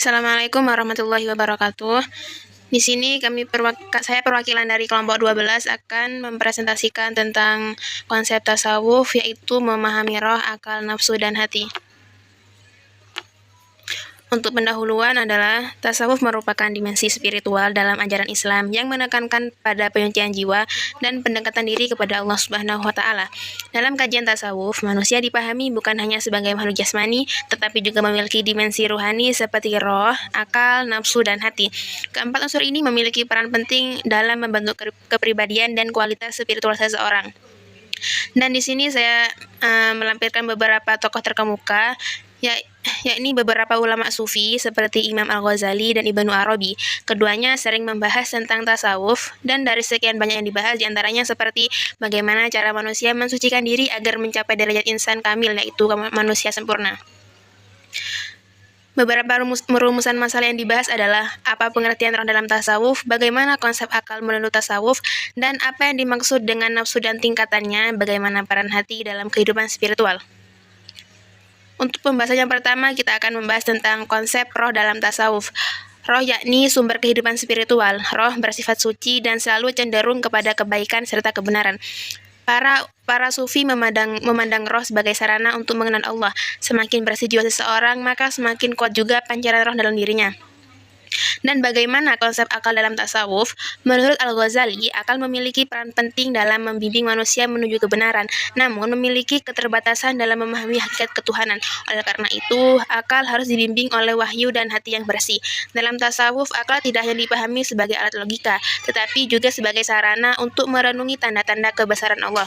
Assalamualaikum warahmatullahi wabarakatuh. Di sini saya perwakilan dari kelompok 12 akan mempresentasikan tentang konsep tasawuf, yaitu memahami roh, akal, nafsu, dan hati. Untuk pendahuluan adalah tasawuf merupakan dimensi spiritual dalam ajaran Islam yang menekankan pada penyucian jiwa dan pendekatan diri kepada Allah Subhanahu wa Ta'ala. Dalam kajian tasawuf, manusia dipahami bukan hanya sebagai makhluk jasmani, tetapi juga memiliki dimensi ruhani seperti roh, akal, nafsu, dan hati. Keempat unsur ini memiliki peran penting dalam membentuk kepribadian dan kualitas spiritual seseorang. Dan di sini saya melampirkan beberapa tokoh terkemuka, yakni beberapa ulama sufi seperti Imam Al-Ghazali dan Ibnu Arabi. Keduanya sering membahas tentang tasawuf, dan dari sekian banyak yang dibahas diantaranya seperti bagaimana cara manusia mensucikan diri agar mencapai derajat insan kamil, yaitu manusia sempurna. Beberapa rumusan masalah yang dibahas adalah apa pengertian roh dalam tasawuf, bagaimana konsep akal menurut tasawuf, dan apa yang dimaksud dengan nafsu dan tingkatannya, bagaimana peran hati dalam kehidupan spiritual. Untuk pembahasan yang pertama, kita akan membahas tentang konsep roh dalam tasawuf. Roh yakni sumber kehidupan spiritual. Roh bersifat suci dan selalu cenderung kepada kebaikan serta kebenaran. Para sufi memandang roh sebagai sarana untuk mengenal Allah. Semakin bersih jiwa seseorang, maka semakin kuat juga pancaran roh dalam dirinya. Dan bagaimana konsep akal dalam tasawuf? Menurut Al-Ghazali, akal memiliki peran penting dalam membimbing manusia menuju kebenaran, namun memiliki keterbatasan dalam memahami hakikat ketuhanan. Oleh karena itu, akal harus dibimbing oleh wahyu dan hati yang bersih. Dalam tasawuf, akal tidak hanya dipahami sebagai alat logika, tetapi juga sebagai sarana untuk merenungi tanda-tanda kebesaran Allah.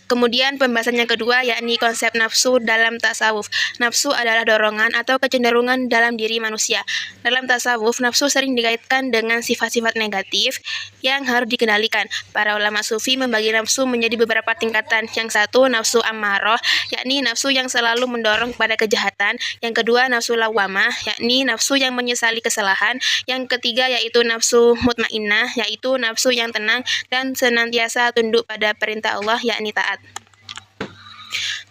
Kemudian pembahasan yang kedua yakni konsep nafsu dalam tasawuf. Nafsu adalah dorongan atau kecenderungan dalam diri manusia. Dalam tasawuf, nafsu sering dikaitkan dengan sifat-sifat negatif yang harus dikendalikan. Para ulama sufi membagi nafsu menjadi beberapa tingkatan. Yang satu, nafsu ammaroh, yakni nafsu yang selalu mendorong kepada kejahatan. Yang kedua, nafsu lawamah, yakni nafsu yang menyesali kesalahan. Yang ketiga yaitu nafsu mutmainnah, yaitu nafsu yang tenang dan senantiasa tunduk pada perintah Allah, yakni taat.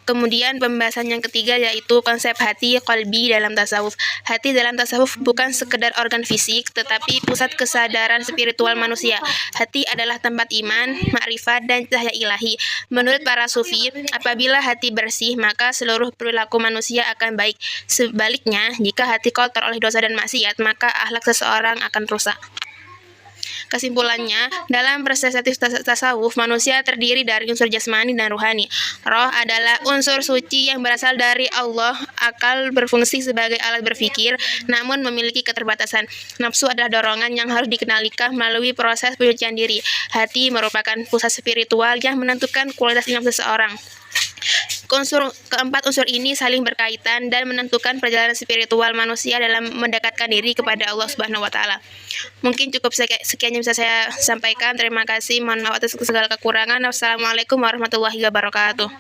Kemudian pembahasan yang ketiga yaitu konsep hati qalbi dalam tasawuf. Hati dalam tasawuf bukan sekedar organ fisik, tetapi pusat kesadaran spiritual manusia. Hati adalah tempat iman, makrifat, dan cahaya ilahi. Menurut para sufi, apabila hati bersih, maka seluruh perilaku manusia akan baik. Sebaliknya, jika hati kotor oleh dosa dan maksiat, maka akhlak seseorang akan rusak. Kesimpulannya, dalam perspektif tasawuf, manusia terdiri dari unsur jasmani dan ruhani. Roh adalah unsur suci yang berasal dari Allah. Akal berfungsi sebagai alat berpikir, namun memiliki keterbatasan. Nafsu adalah dorongan yang harus dikendalikan melalui proses penyucian diri. Hati merupakan pusat spiritual yang menentukan kualitas iman seseorang. Keempat unsur ini saling berkaitan dan menentukan perjalanan spiritual manusia dalam mendekatkan diri kepada Allah Subhanahu wa Ta'ala. Mungkin cukup sekian yang bisa saya sampaikan. Terima kasih. Mohon maaf atas segala kekurangan. Wassalamualaikum warahmatullahi wabarakatuh.